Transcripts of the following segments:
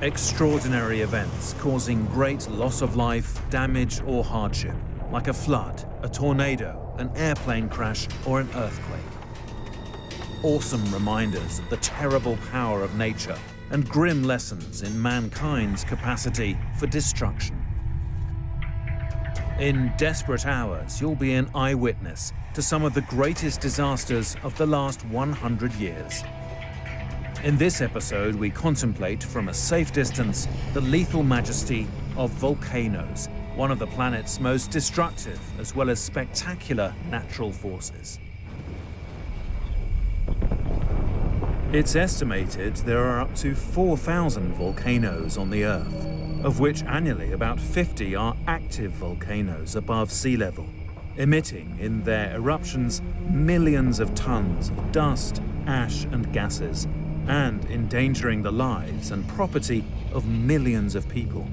Extraordinary events causing great loss of life, damage or hardship, like a flood, a tornado, an airplane crash or an earthquake. Awesome reminders of the terrible power of nature and grim lessons in mankind's capacity for destruction. In desperate hours, you'll be an eyewitness to some of the greatest disasters of the last 100 years. In this episode, we contemplate from a safe distance the lethal majesty of volcanoes, one of the planet's most destructive as well as spectacular natural forces. It's estimated there are up to 4,000 volcanoes on the Earth, of which annually about 50 are active volcanoes above sea level, emitting in their eruptions millions of tons of dust, ash and gases, and endangering the lives and property of millions of people.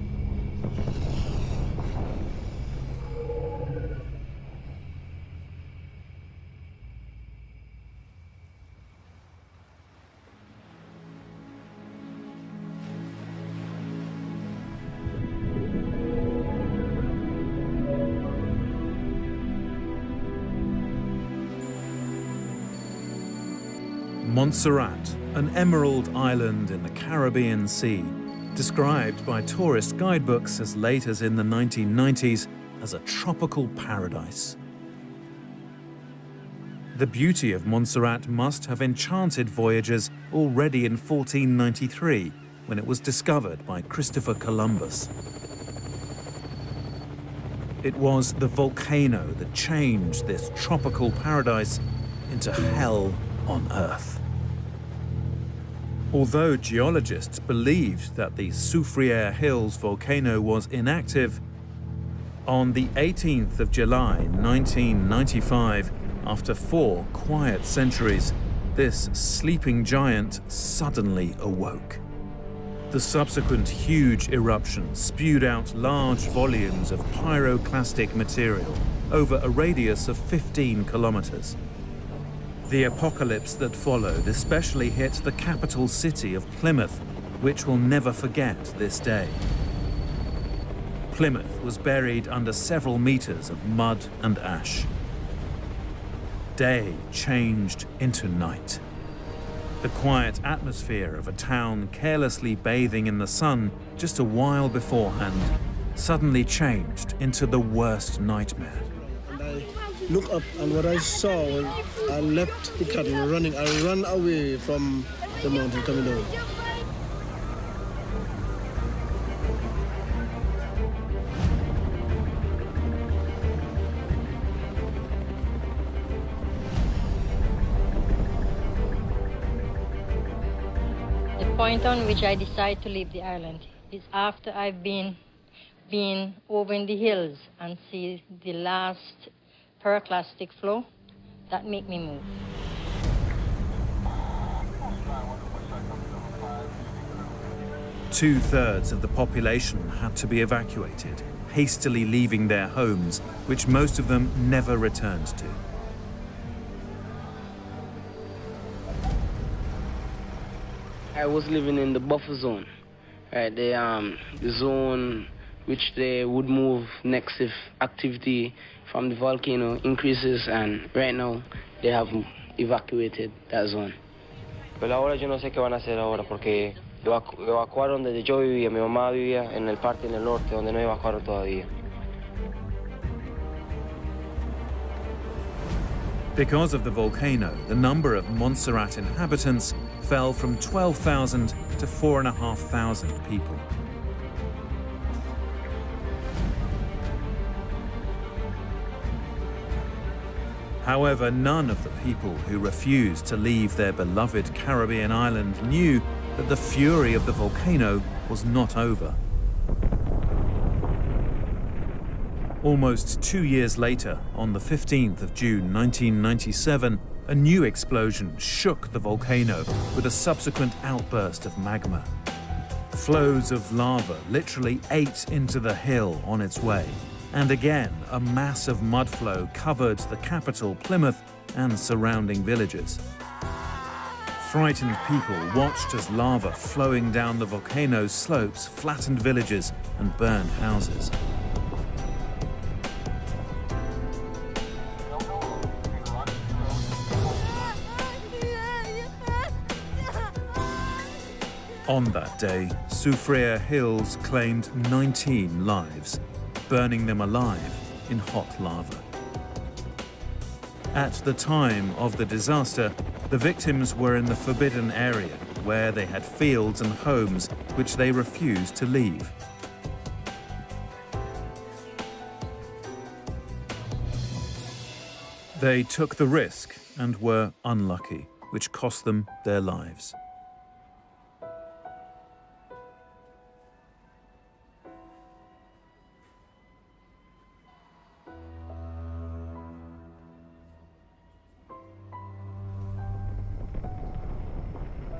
Montserrat, an emerald island in the Caribbean Sea, described by tourist guidebooks as late as in the 1990s as a tropical paradise. The beauty of Montserrat must have enchanted voyagers already in 1493, when it was discovered by Christopher Columbus. It was the volcano that changed this tropical paradise into hell on Earth. Although geologists believed that the Soufriere Hills volcano was inactive, on the 18th of July 1995, after 4 quiet centuries, this sleeping giant suddenly awoke. The subsequent huge eruption spewed out large volumes of pyroclastic material over a radius of 15 kilometers. The apocalypse that followed especially hit the capital city of Plymouth, which will never forget this day. Plymouth was buried under several meters of mud and ash. Day changed into night. The quiet atmosphere of a town carelessly bathing in the sun just a while beforehand suddenly changed into the worst nightmare. Look up, and what I saw when I left the cattle running, I ran away from the mountain coming down. The point on which I decide to leave the island is after I've been over in the hills and see the last pyroclastic flow that make me move. Two-thirds of the population had to be evacuated, hastily leaving their homes, which most of them never returned to. I was living in the buffer zone, right? The zone which they would move next if activity from the volcano increases, and right now they have evacuated that zone. Pero ahora yo no sé qué van a hacer ahora porque evacuaron desde yo vivía, mi mamá vivía en el parque en el norte donde no evacuaron todavía. Because of the volcano, the number of Montserrat inhabitants fell from 12,000 to 4,500 people. However, none of the people who refused to leave their beloved Caribbean island knew that the fury of the volcano was not over. Almost 2 years later, on the 15th of June 1997, a new explosion shook the volcano with a subsequent outburst of magma. Flows of lava literally ate into the hill on its way. And again, a mass of mud flow covered the capital, Plymouth, and surrounding villages. Frightened people watched as lava flowing down the volcano's slopes flattened villages and burned houses. On that day, Soufriere Hills claimed 19 lives, burning them alive in hot lava. At the time of the disaster, the victims were in the forbidden area, where they had fields and homes which they refused to leave. They took the risk and were unlucky, which cost them their lives.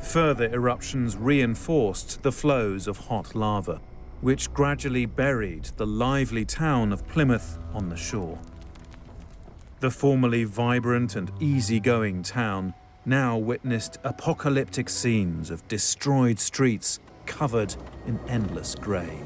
Further eruptions reinforced the flows of hot lava, which gradually buried the lively town of Plymouth on the shore. The formerly vibrant and easygoing town now witnessed apocalyptic scenes of destroyed streets covered in endless grey.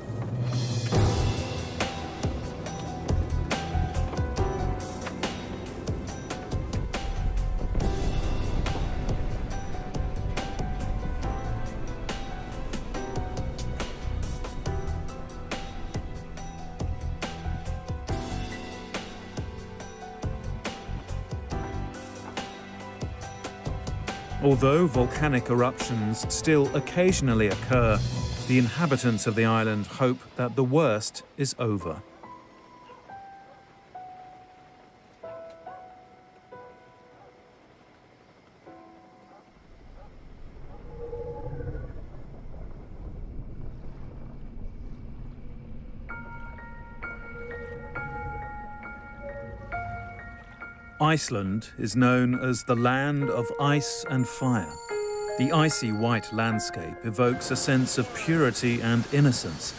Although volcanic eruptions still occasionally occur, the inhabitants of the island hope that the worst is over. Iceland is known as the land of ice and fire. The icy white landscape evokes a sense of purity and innocence,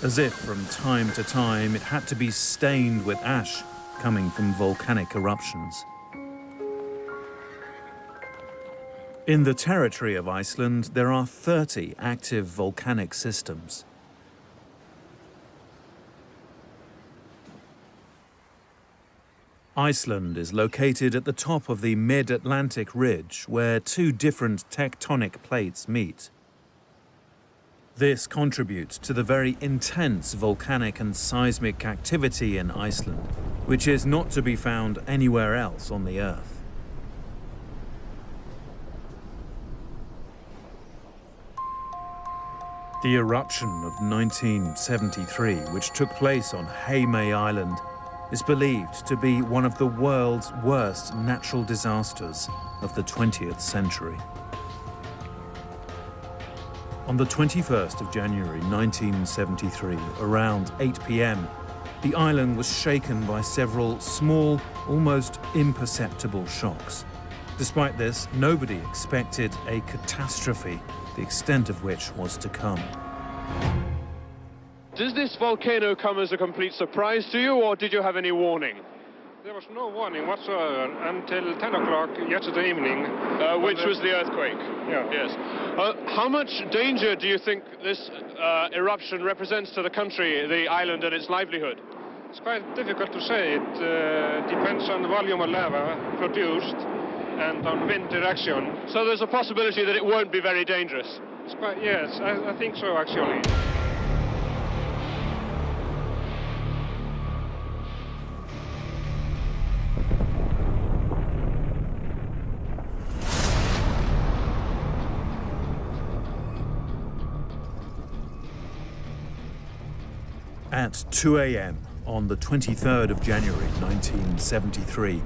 as if from time to time it had to be stained with ash coming from volcanic eruptions. In the territory of Iceland, there are 30 active volcanic systems. Iceland is located at the top of the mid-Atlantic ridge, where two different tectonic plates meet. This contributes to the very intense volcanic and seismic activity in Iceland, which is not to be found anywhere else on the Earth. The eruption of 1973, which took place on Heimaey Island, is believed to be one of the world's worst natural disasters of the 20th century. On the 21st of January 1973, around 8 p.m, the island was shaken by several small, almost imperceptible shocks. Despite this, nobody expected a catastrophe, the extent of which was to come. Does this volcano come as a complete surprise to you, or did you have any warning? There was no warning whatsoever until 10 o'clock yesterday evening. Which was the earthquake? Yeah. Yes. How much danger do you think this eruption represents to the country, the island, and its livelihood? It's quite difficult to say. It depends on the volume of lava produced and on wind direction. So there's a possibility that it won't be very dangerous? Yes, I think so, actually. At 2 a.m. on the 23rd of January 1973,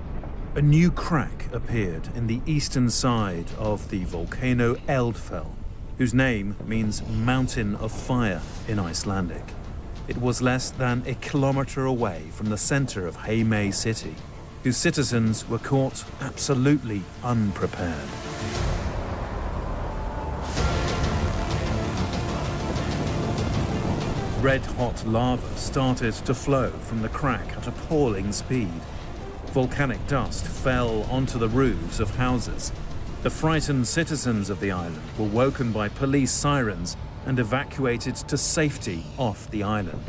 a new crack appeared in the eastern side of the volcano Eldfell, whose name means mountain of fire in Icelandic. It was less than a kilometre away from the centre of Heimaey city, whose citizens were caught absolutely unprepared. Red-hot lava started to flow from the crack at appalling speed. Volcanic dust fell onto the roofs of houses. The frightened citizens of the island were woken by police sirens and evacuated to safety off the island.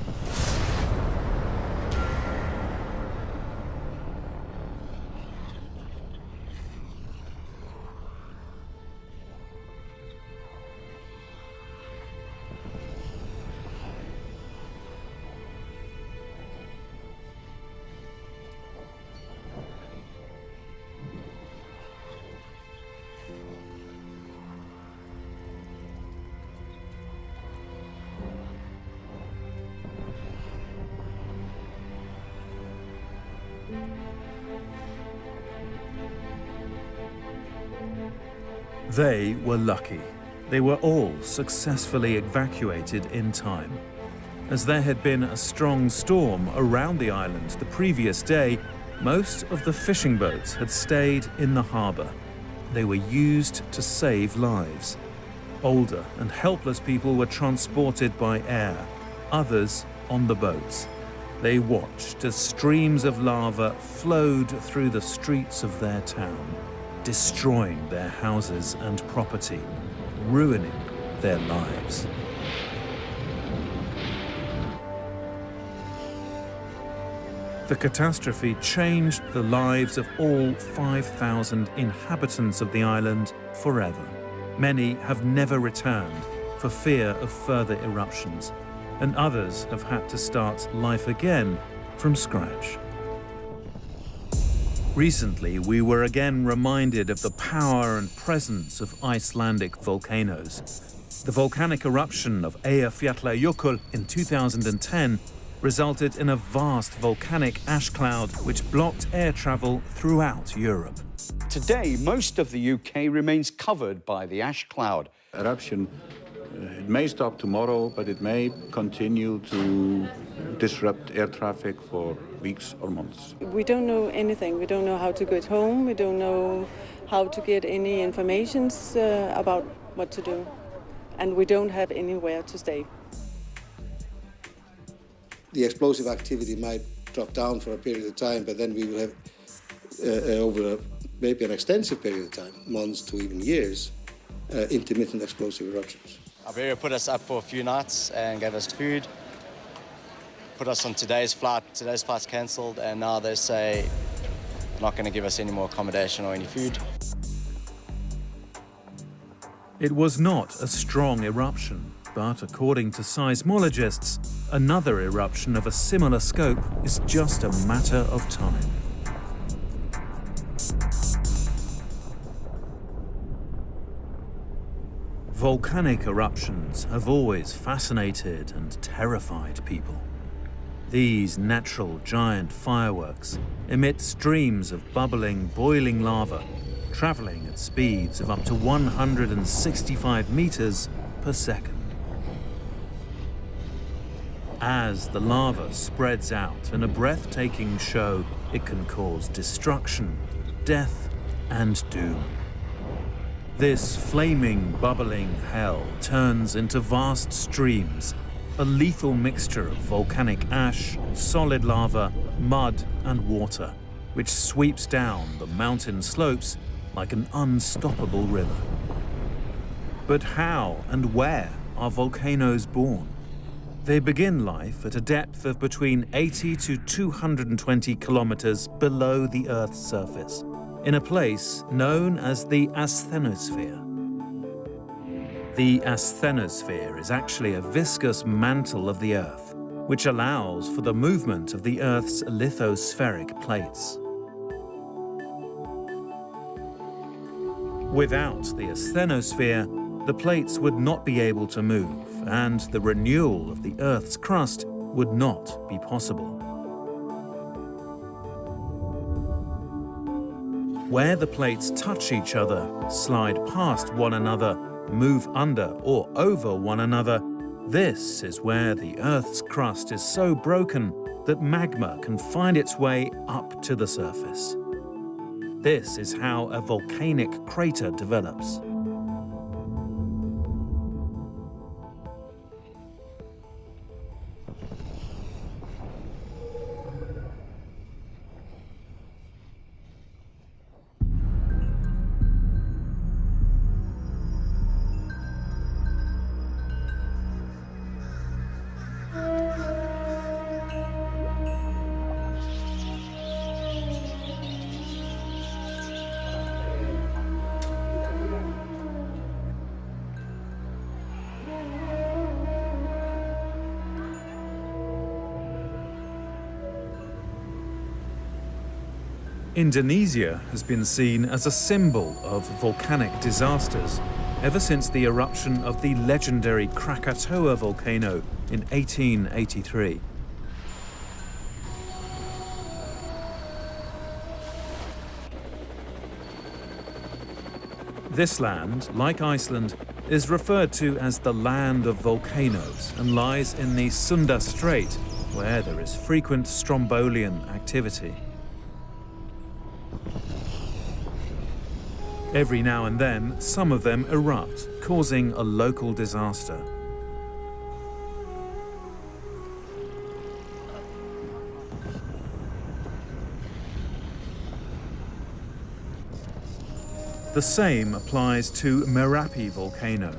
They were lucky. They were all successfully evacuated in time. As there had been a strong storm around the island the previous day, most of the fishing boats had stayed in the harbour. They were used to save lives. Older and helpless people were transported by air, others on the boats. They watched as streams of lava flowed through the streets of their town, destroying their houses and property, ruining their lives. The catastrophe changed the lives of all 5,000 inhabitants of the island forever. Many have never returned for fear of further eruptions, and others have had to start life again from scratch. Recently, we were again reminded of the power and presence of Icelandic volcanoes. The volcanic eruption of Eyjafjallajökull in 2010 resulted in a vast volcanic ash cloud which blocked air travel throughout Europe. Today, most of the UK remains covered by the ash cloud. Eruption, it may stop tomorrow, but it may continue to disrupt air traffic for weeks or months. We don't know anything. We don't know how to get home. We don't know how to get any information about what to do. And we don't have anywhere to stay. The explosive activity might drop down for a period of time, but then we will have, over maybe an extensive period of time, months to even years, intermittent explosive eruptions. Iberia put us up for a few nights and gave us food, put us on today's flight. Today's flight's cancelled, and now they say they're not going to give us any more accommodation or any food. It was not a strong eruption, but according to seismologists, another eruption of a similar scope is just a matter of time. Volcanic eruptions have always fascinated and terrified people. These natural giant fireworks emit streams of bubbling, boiling lava, traveling at speeds of up to 165 meters per second. As the lava spreads out in a breathtaking show, it can cause destruction, death, and doom. This flaming, bubbling hell turns into vast streams, a lethal mixture of volcanic ash, solid lava, mud, and water, which sweeps down the mountain slopes like an unstoppable river. But how and where are volcanoes born? They begin life at a depth of between 80 to 220 kilometers below the Earth's surface, in a place known as the asthenosphere. The asthenosphere is actually a viscous mantle of the Earth, which allows for the movement of the Earth's lithospheric plates. Without the asthenosphere, the plates would not be able to move, and the renewal of the Earth's crust would not be possible. Where the plates touch each other, slide past one another, move under or over one another, this is where the Earth's crust is so broken that magma can find its way up to the surface. This is how a volcanic crater develops. Indonesia has been seen as a symbol of volcanic disasters ever since the eruption of the legendary Krakatoa volcano in 1883. This land, like Iceland, is referred to as the land of volcanoes and lies in the Sunda Strait, where there is frequent strombolian activity. Every now and then, some of them erupt, causing a local disaster. The same applies to Merapi volcano.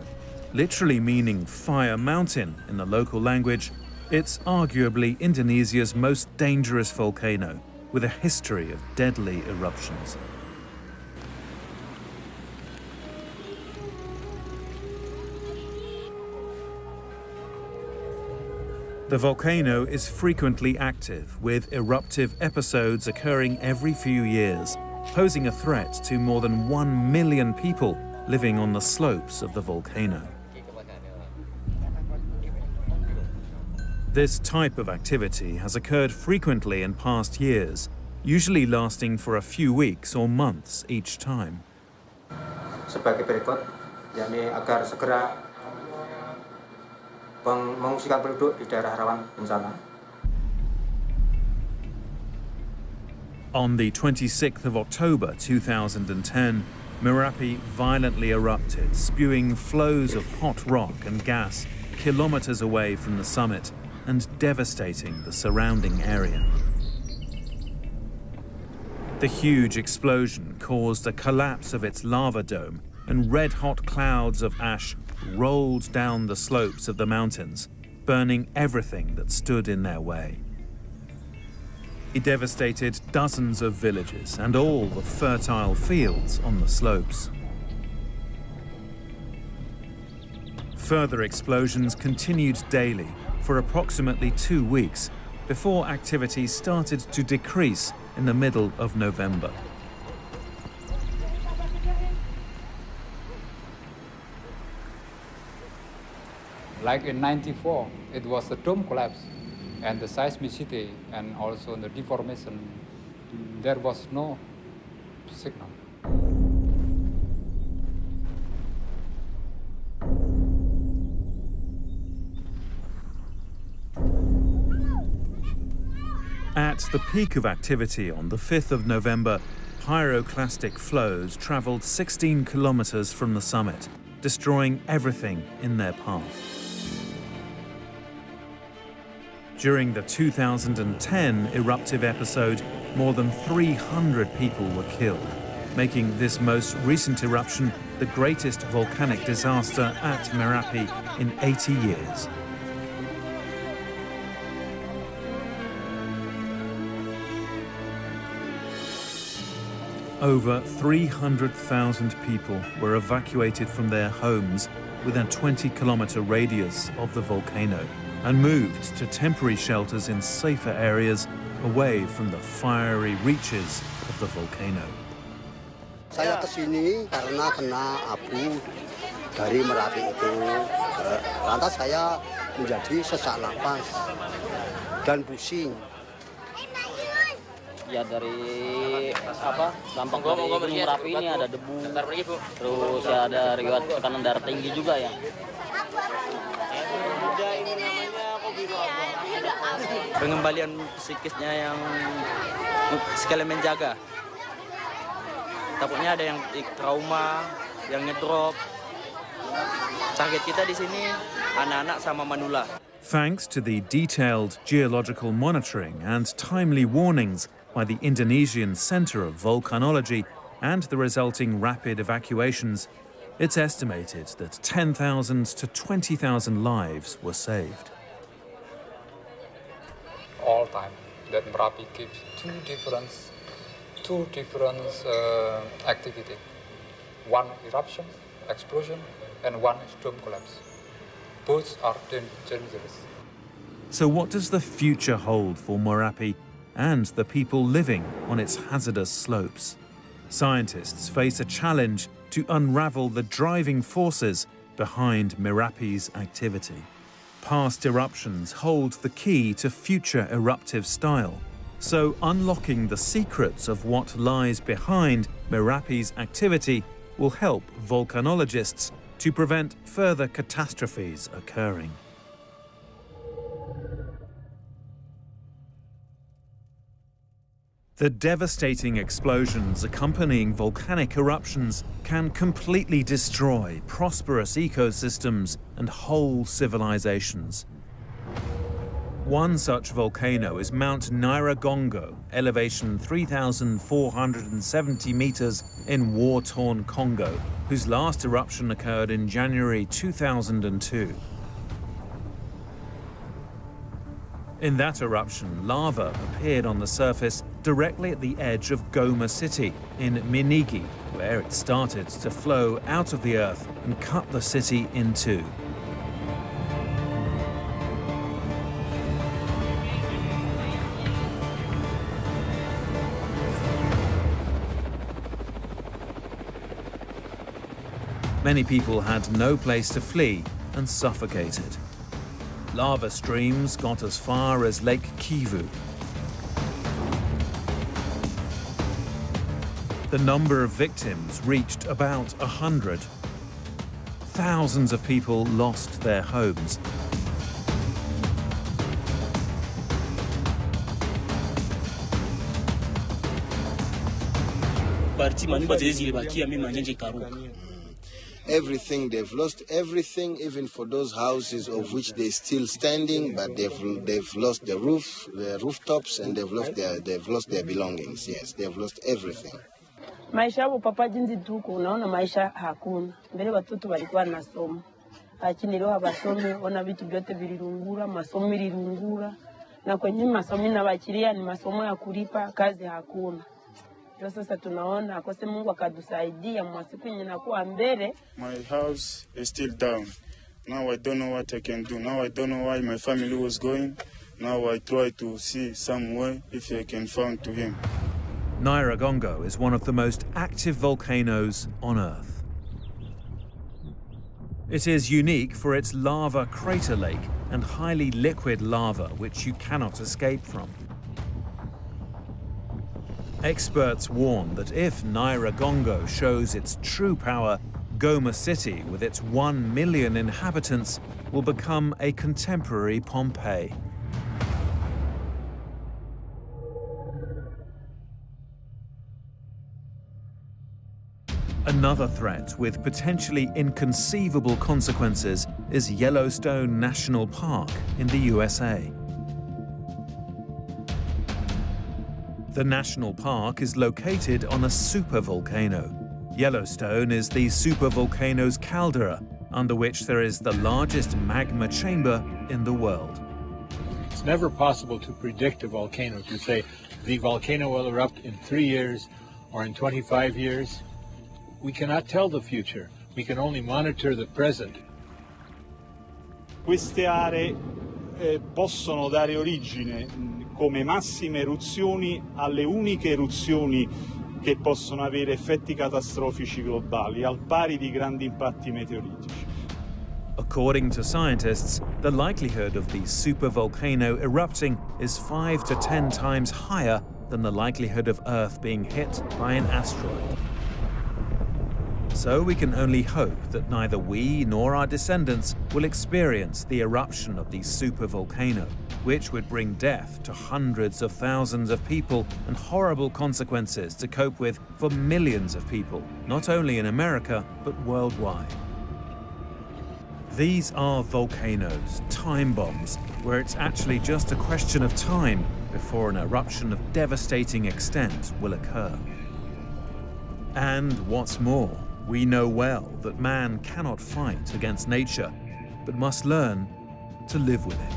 Literally meaning fire mountain in the local language, it's arguably Indonesia's most dangerous volcano, with a history of deadly eruptions. The volcano is frequently active, with eruptive episodes occurring every few years, posing a threat to more than 1 million people living on the slopes of the volcano. This type of activity has occurred frequently in past years, usually lasting for a few weeks or months each time. Sebagai berikut, yakni agar segera mengungsikan penduduk di daerah rawan bencana. On the 26th of October 2010, Merapi violently erupted, spewing flows of hot rock and gas kilometers away from the summit and devastating the surrounding area. The huge explosion caused a collapse of its lava dome, and red-hot clouds of ash rolled down the slopes of the mountains, burning everything that stood in their way. It devastated dozens of villages and all the fertile fields on the slopes. Further explosions continued daily for approximately 2 weeks before activity started to decrease in the middle of November. Like in '94, it was a dome collapse, and the seismicity and also the deformation, there was no signal. At the peak of activity on the 5th of November, pyroclastic flows traveled 16 kilometers from the summit, destroying everything in their path. During the 2010 eruptive episode, more than 300 people were killed, making this most recent eruption the greatest volcanic disaster at Merapi in 80 years. Over 300,000 people were evacuated from their homes within a 20-kilometer radius of the volcano and moved to temporary shelters in safer areas away from the fiery reaches of the volcano. Saya kesini karena kena abu dari Merapi itu. Lantas saya menjadi sesak napas dan pusing. Ya dari dampak dari Gunung Merapi ini ada debu, terus ya ada riwayat tekanan darah tinggi juga ya. Pengembalian psikisnya yang sekali menjaga. Takutnya ada yang trauma, yang ngedrop. Target kita di sini anak-anak sama manula. Thanks to the detailed geological monitoring and timely warnings by the Indonesian Center of Volcanology and the resulting rapid evacuations, it's estimated that 10,000 to 20,000 lives were saved. All time that Merapi keeps two different activity. One eruption, explosion, and one dome collapse. Both are dangerous. So what does the future hold for Merapi and the people living on its hazardous slopes. Scientists face a challenge to unravel the driving forces behind Merapi's activity. Past eruptions hold the key to future eruptive style, so unlocking the secrets of what lies behind Merapi's activity will help volcanologists to prevent further catastrophes occurring. The devastating explosions accompanying volcanic eruptions can completely destroy prosperous ecosystems and whole civilizations. One such volcano is Mount Nyiragongo, elevation 3,470 meters in war-torn Congo, whose last eruption occurred in January 2002. In that eruption, lava appeared on the surface directly at the edge of Goma city in Minigi, where it started to flow out of the earth and cut the city in two. Many people had no place to flee and suffocated. Lava streams got as far as Lake Kivu. The number of victims reached about 100. Thousands of people lost their homes. Everything, they've lost everything, even for those houses of which they're still standing, but they've lost the roof, the rooftops, and they've lost their belongings. Yes, they've lost everything. Maisha yao papa jinsi tuko unaona maisha hakuna. Mbele watoto walikuwa nasoma. Lakini leo hawasomi, ona vitu vyote vilirungura, masomo ilirungura. Na kwenye masomo nawachilia ni masomo ya kulipa, kazi hakuna. Sasa tunaona akose Mungu akatusaidia mwasiku yenye nakuwa mbele. My house is still down. Now I don't know what I can do. Now I don't know why my family was going. Now I try to see some way if I can find to him. Nyiragongo is one of the most active volcanoes on Earth. It is unique for its lava crater lake and highly liquid lava which you cannot escape from. Experts warn that if Nyiragongo shows its true power, Goma City, with its 1 million inhabitants, will become a contemporary Pompeii. Another threat with potentially inconceivable consequences is Yellowstone National Park in the USA. The national park is located on a supervolcano. Yellowstone is the supervolcano's caldera, under which there is the largest magma chamber in the world. It's never possible to predict a volcano, to say the volcano will erupt in 3 years or in 25 years. We cannot tell the future. We can only monitor the present. Queste aree possono dare origine come massime eruzioni alle uniche eruzioni che possono avere effetti catastrofici globali, al pari di grandi impatti meteoritici. According to scientists, the likelihood of the supervolcano erupting is 5 to 10 times higher than the likelihood of Earth being hit by an asteroid. So we can only hope that neither we nor our descendants will experience the eruption of the supervolcano, which would bring death to hundreds of thousands of people and horrible consequences to cope with for millions of people, not only in America, but worldwide. These are volcanoes, time bombs, where it's actually just a question of time before an eruption of devastating extent will occur. And what's more, we know well that man cannot fight against nature, but must learn to live with it.